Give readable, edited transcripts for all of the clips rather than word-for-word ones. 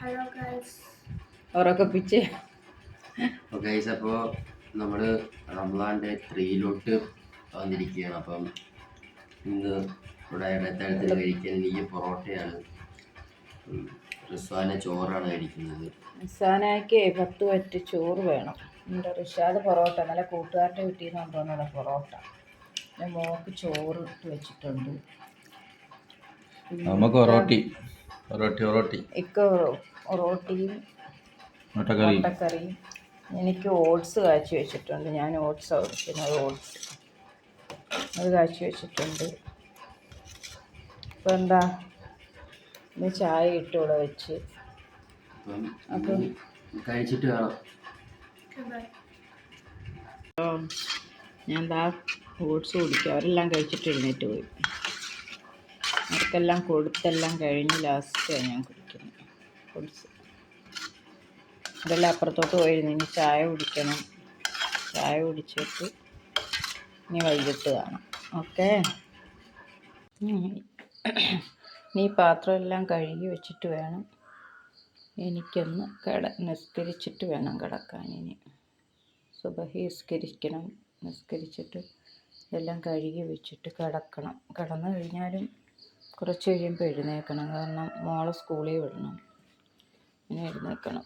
Hello guys. ഉറക്കപ്പിച്ച് അപ്പോൾ നമ്മൾ Ramzan day 3 വന്നിരിക്കുകയാണ്. അപ്പം ഇന്ന് ഇവിടെ ഇടത്തരത്തിൽ കഴിക്കാൻ എനിക്ക് പൊറോട്ടയാണ്, റിസ്വാന ചോറാണ് കഴിക്കുന്നത്. റിസാനയ്ക്ക് 10 വറ്റ് ചോറ് വേണം. എൻ്റെ റിഷാദ് പൊറോട്ട നല്ല കൂട്ടുകാരുടെ വീട്ടിൽ നിന്ന് കൊണ്ടുവന്നുള്ള പൊറോട്ട. മോക്ക് ചോറ് ഇട്ട് വെച്ചിട്ടുണ്ട്. നമുക്ക് റോട്ടി റോട്ടിയും മുട്ടക്കറിയും. എനിക്ക് ഓട്സ് കാച്ചി വെച്ചിട്ടുണ്ട്. ഞാൻ ഓട്സ് കഴിക്കുന്നത്. ഓട്സ് അത് കാച്ചി വെച്ചിട്ടുണ്ട്. ഇപ്പം എന്താ ഇന്ന് ചായ ഇട്ടൂടെ വെച്ച് അപ്പം കഴിച്ചിട്ട് കാണാം. ഞാൻ എന്താ ഓട്സ് കുടിക്കുക. അവരെല്ലാം കഴിച്ചിട്ട് എഴുന്നേറ്റ് പോയി. അവർക്കെല്ലാം കൊടുത്തെല്ലാം കഴിഞ്ഞ് ലാസ്റ്റാണ് ഞാൻ കുടിക്കുന്നത് ഓട്സ്. അതെല്ലാം അപ്പുറത്തോട്ട് പോയിരുന്നു. ഇനി ചായ കുടിക്കണം. ചായ കുടിച്ചിട്ട് ഇനി വൈകിട്ട് കാണാം. ഓക്കെ. ഈ പാത്രമെല്ലാം കഴുകി വെച്ചിട്ട് വേണം എനിക്കൊന്ന് നിസ്കരിച്ചിട്ട് വേണം കിടക്കാൻ. ഇനി സുബഹി നിസ്കരിക്കണം. നിസ്കരിച്ചിട്ട് ഇതെല്ലാം കഴുകി വെച്ചിട്ട് കിടക്കണം. കിടന്നു കഴിഞ്ഞാലും കുറച്ച് കഴിയുമ്പോൾ എഴുന്നേൽക്കണം. കാരണം മോളെ സ്കൂളിൽ വിടണം. ഇനി എഴുന്നേൽക്കണം.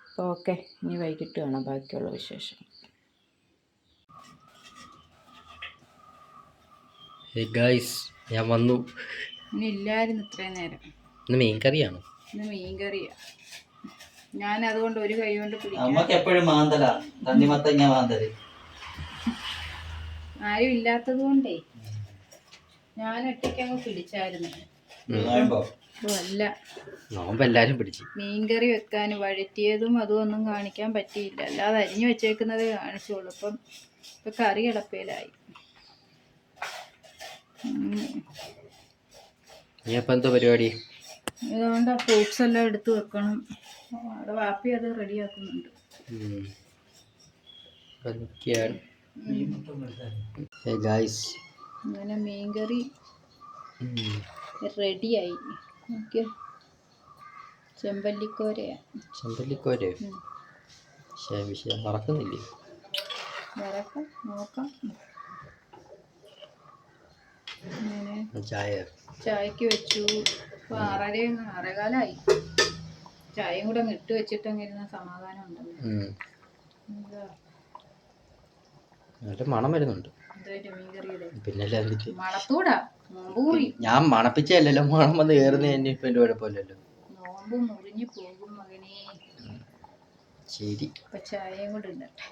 അപ്പോൾ ഓക്കെ, ഇനി വൈകിട്ട് വേണം ബാക്കിയുള്ള വിശേഷം. ഞാൻ വന്നു. ഇനി ഇല്ലായിരുന്നു ഇത്രയും നേരം. ഇന്ന് മീൻ കറിയാണ്. ഇന്ന് മീൻ കറിയാണ്. ഞാൻ അതുകൊണ്ട് ഒരു കൈ കൊണ്ട് നമുക്ക് എപ്പോഴും മാന്തല തണ്ണിമത്തങ്ങ മാന്തല്. ആരും ഇല്ലാത്തത് കൊണ്ടേ ഞാൻ ഒറ്റയ്ക്ക് അങ്ങ് പിടിച്ചായിരുന്നു. അല്ല, എല്ലാരും പിടിച്ചു. മീൻകറി വെക്കാൻ വഴറ്റിയതും അതും ഒന്നും കാണിക്കാൻ പറ്റിയില്ല. അല്ലാതെ അരിഞ്ഞു വെച്ചേക്കുന്നത് കാണിച്ചോളൂ. ഇപ്പം കറി കിടപ്പയിലായി. എന്തോ പരിപാടി? അതുകൊണ്ട് ആ ഫ്രൂട്ട്സ് എല്ലാം എടുത്ത് വെക്കണം. അവിടെ വാപ്പി അത് റെഡിയാക്കുന്നുണ്ട്. അങ്ങനെ മീൻകറി റെഡിയായി. നോക്കിയോ, ചെമ്പല്ലിക്കോരയാ. മറക്കുന്നില്ലേ? വരക്കാം, നോക്കാം. അങ്ങനെ ചായക്ക് വെച്ചു. ഇപ്പൊ 6:15 ചായയും കൂടെ അങ്ങ് ഇട്ട് വെച്ചിട്ട് അങ്ങിരുന്ന സമാധാനം ഉണ്ടല്ലോ. മണം വരുന്നുണ്ട്. പിന്നെ മണത്തൂടാ. നോമ്പ് മുറി. ഞാൻ മണപ്പിച്ചല്ലോ, മണം വന്ന് കയറുന്ന കുഴപ്പമില്ലല്ലോ. നോമ്പ് മുറിഞ്ഞു പോകും മകനെ. ശരി, ഇപ്പൊ ചായയും കൂടെ ഇടട്ടെ.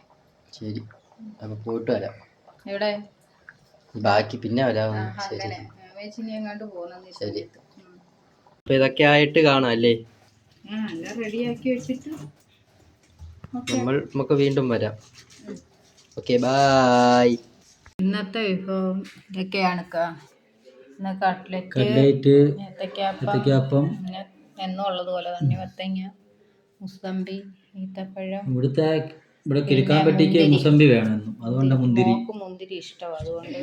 ശരി, അപ്പൊ പോയിട്ട് വരാം. എവിടെ? ബാക്കി പിന്നെ വരാം. അങ്ങനെ വേച്ചിനി എങ്ങാണ്ട് പോകുന്നു. ശരി, അപ്പൊ ഇതൊക്കെ ആയിട്ട് കാണാം അല്ലേ? എല്ലാം റെഡിയാക്കി വെച്ചിട്ട് നമുക്ക് വീണ്ടും വരാം. Okay, bye. ഇന്നത്തെ വിഭവം ഇതൊക്കെയാണ്. ഇന്ന് കട്ട്ലറ്റ്, ഏത്തയ്ക്കാപ്പം, എന്നുള്ളത് പോലെ തണ്ണിമത്തങ്ങ, മുസമ്പി, ഈത്തപ്പഴം. ഇവിടെ കിരിക്കാൻപറ്റിക്ക് മുസമ്പി വേണമെന്നും അതുകൊണ്ട് മുന്തിരി ഇഷ്ടം. അതുകൊണ്ട്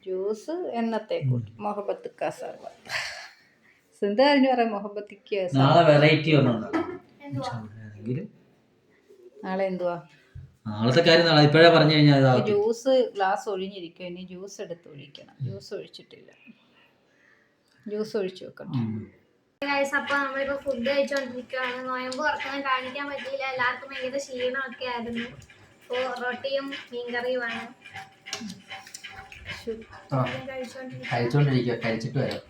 ജ്യൂസ് എന്നത്തെ മൊഹബത്ത് കാസാർവ എന്താ അതിന് പറയാം? മൊഹബത്തിക്ക്. നാളെ എന്തുവാ? നാളത്തെ കാര്യം നാളെ ഇപ്പോഴേ പറഞ്ഞു കഴിഞ്ഞാൽ ജ്യൂസ് ഗ്ലാസ് ഒഴിഞ്ഞിരിക്കും. ഇനി ജ്യൂസ് എടുത്ത് ഒഴിക്കണം. ജ്യൂസ് ഒഴിച്ചിട്ടില്ല. ജ്യൂസ് ഒഴിച്ചു വെക്കണം. അപ്പൊ നമ്മളിപ്പോ ഫുഡ് കഴിച്ചോണ്ടിരിക്കുകയാണ്. നോയമ്പ് തുറക്കാൻ കാണിക്കാൻ പറ്റിയില്ല. എല്ലാവർക്കും ഭയങ്കര ക്ഷീണമൊക്കെ ആയിരുന്നു. അപ്പൊ റൊട്ടിയും മീൻകറിയുമാണ് കഴിച്ചിട്ട് വരാം.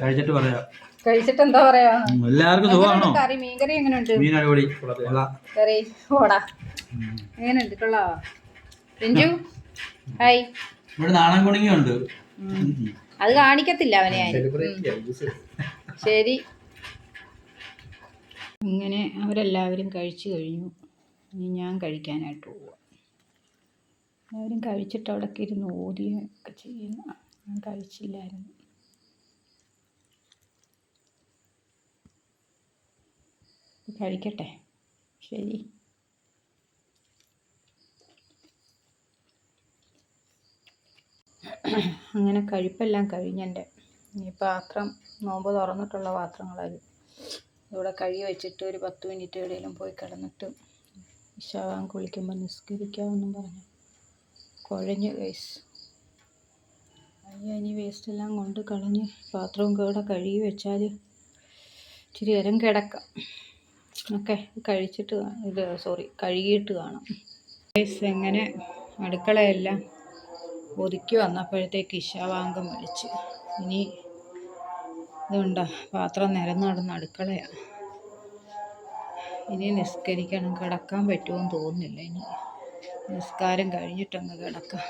കഴിച്ചിട്ട് പറയാം. കഴിച്ചിട്ട് എന്താ പറയാ? എല്ലാവർക്കും സുഖമാണോ? കറി മീൻകറി എങ്ങനെയുണ്ട്? മീൻ അടിപൊളി. കറി ഓടാ എങ്ങനെയുണ്ട്? കൊള്ളാവോ? രഞ്ജു ഹായ്. ഇവിടെ നാടൻ കുണുങ്ങിയുണ്ട്. അത് കാണിക്കത്തില്ല അവനെ. ശരി. ഇങ്ങനെ അവരെല്ലാവരും കഴിച്ചു കഴിഞ്ഞു. ഇനി ഞാൻ കഴിക്കാനായിട്ട് പോവാം. എല്ലാവരും കഴിച്ചിട്ട് അവിടെയൊക്കെ ഇരുന്ന് ഓതിയൊക്കെ ചെയ്യുന്നു. ഞാൻ കഴിച്ചില്ലായിരുന്നു. കഴിക്കട്ടെ. ശരി. അങ്ങനെ കഴിപ്പെല്ലാം കഴിഞ്ഞെൻ്റെ. ഈ പാത്രം നോമ്പ് തുറന്നിട്ടുള്ള പാത്രങ്ങളാണ് ഇവിടെ കഴുകി വെച്ചിട്ട് ഒരു 10 മിനിറ്റ് എവിടെയെങ്കിലും പോയി കിടന്നിട്ട് ഇശാവാൻ കുളിക്കുമ്പോൾ നിസ്കരിക്കാമെന്നും പറഞ്ഞു കുഴഞ്ഞ് ഗൈസ്. അയ്യ, ഇനി വേസ്റ്റെല്ലാം കൊണ്ട് കളഞ്ഞ് പാത്രവും കൂടെ കഴുകി വെച്ചാൽ ഇച്ചിരി നേരം കിടക്കാം. ഓക്കെ, കഴുകിയിട്ട് കാണാം ഗൈസ്. എങ്ങനെ അടുക്കളയെല്ലാം ഒതുക്കി വന്നപ്പോഴത്തേക്ക് ഇശാവാങ്കം വിളിച്ച്. ഇനി ഇതുണ്ടോ, പാത്രം നിരന്ന് നടന്ന അടുക്കളയാണ്. ഇനി നിസ്കരിക്കണം. കിടക്കാൻ പറ്റുമെന്ന് തോന്നുന്നില്ല. ഇനി നിസ്കാരം കഴിഞ്ഞിട്ടങ്ങ് കിടക്കാം.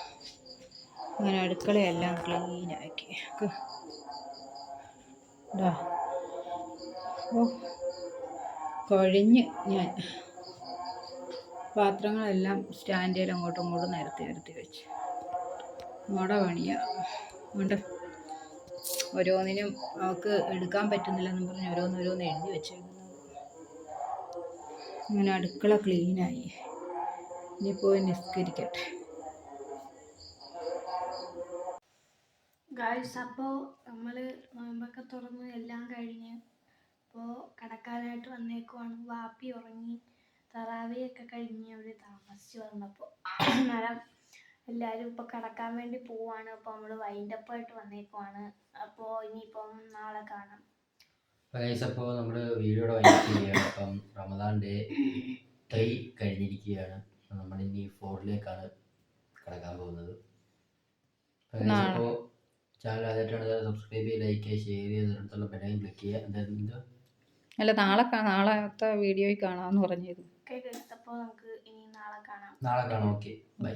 അങ്ങനെ അടുക്കളയെല്ലാം ക്ലീനാക്കി. കുഴഞ്ഞ് ഞാൻ പാത്രങ്ങളെല്ലാം സ്റ്റാൻഡിൽ അങ്ങോട്ടും ഇങ്ങോട്ടും നിരത്തി വെച്ച് നമ്മുടെ പണിയാണ്. ഓരോന്നിനും അവൾക്ക് എടുക്കാൻ പറ്റുന്നില്ലെന്നും പറഞ്ഞ് ഓരോന്ന് എഴുതി വെച്ചേക്കുന്നത്. അങ്ങനെ അടുക്കള ക്ലീനായി. ഇനി പോയി നിസ്കരിക്കട്ടെ. ഗായ്സ്, അപ്പോൾ നമ്മൾ നോമ്പൊക്കെ തുറന്ന് എല്ലാം കഴിഞ്ഞ് ഇപ്പോൾ കിടക്കാനായിട്ട് വന്നേക്കുവാണ്. വാപ്പി ഉറങ്ങി, തറാവിയൊക്കെ കഴിഞ്ഞ് അവർ താമസിച്ച് വന്നപ്പോൾ അന്നേരം എല്ലാവരും ഇപ്പോൾ കിടക്കാൻ വേണ്ടി പോവാണ്. അപ്പോൾ നമ്മൾ വൈൻഡപ്പായിട്ട് വന്നേക്കുവാണ്. അപ്പോൾ ഇനിയിപ്പം നാളെ കാണാം. അപ്പോൾ നമ്മൾ വീഡിയോയുടെ വൈൻഡപ്പ് ചെയ്യുകയാണ്. അപ്പം റമദാൻ ഡേ 3 കഴിഞ്ഞിരിക്കുകയാണ്. നമ്മളിനി 4ലേക്കാണ് കിടക്കാൻ പോകുന്നത്. അപ്പോൾ ചാനൽ ആദ്യമായിട്ടാണ് സബ്സ്ക്രൈബ് ചെയ്യുക, ലൈക്ക് ചെയ്യുക, ഷെയർ ചെയ്യുക, അതിനടുത്തുള്ള ബെല്ലൈക്കൺ ക്ലിക്ക് ചെയ്യുക. എന്താ അല്ല, നാളത്തെ വീഡിയോയിൽ കാണാമെന്ന് പറഞ്ഞത്. ഓക്കെ ഗൈസ്, അപ്പോൾ നമുക്ക് ഇനി നാളെ കാണാം. Okay, by.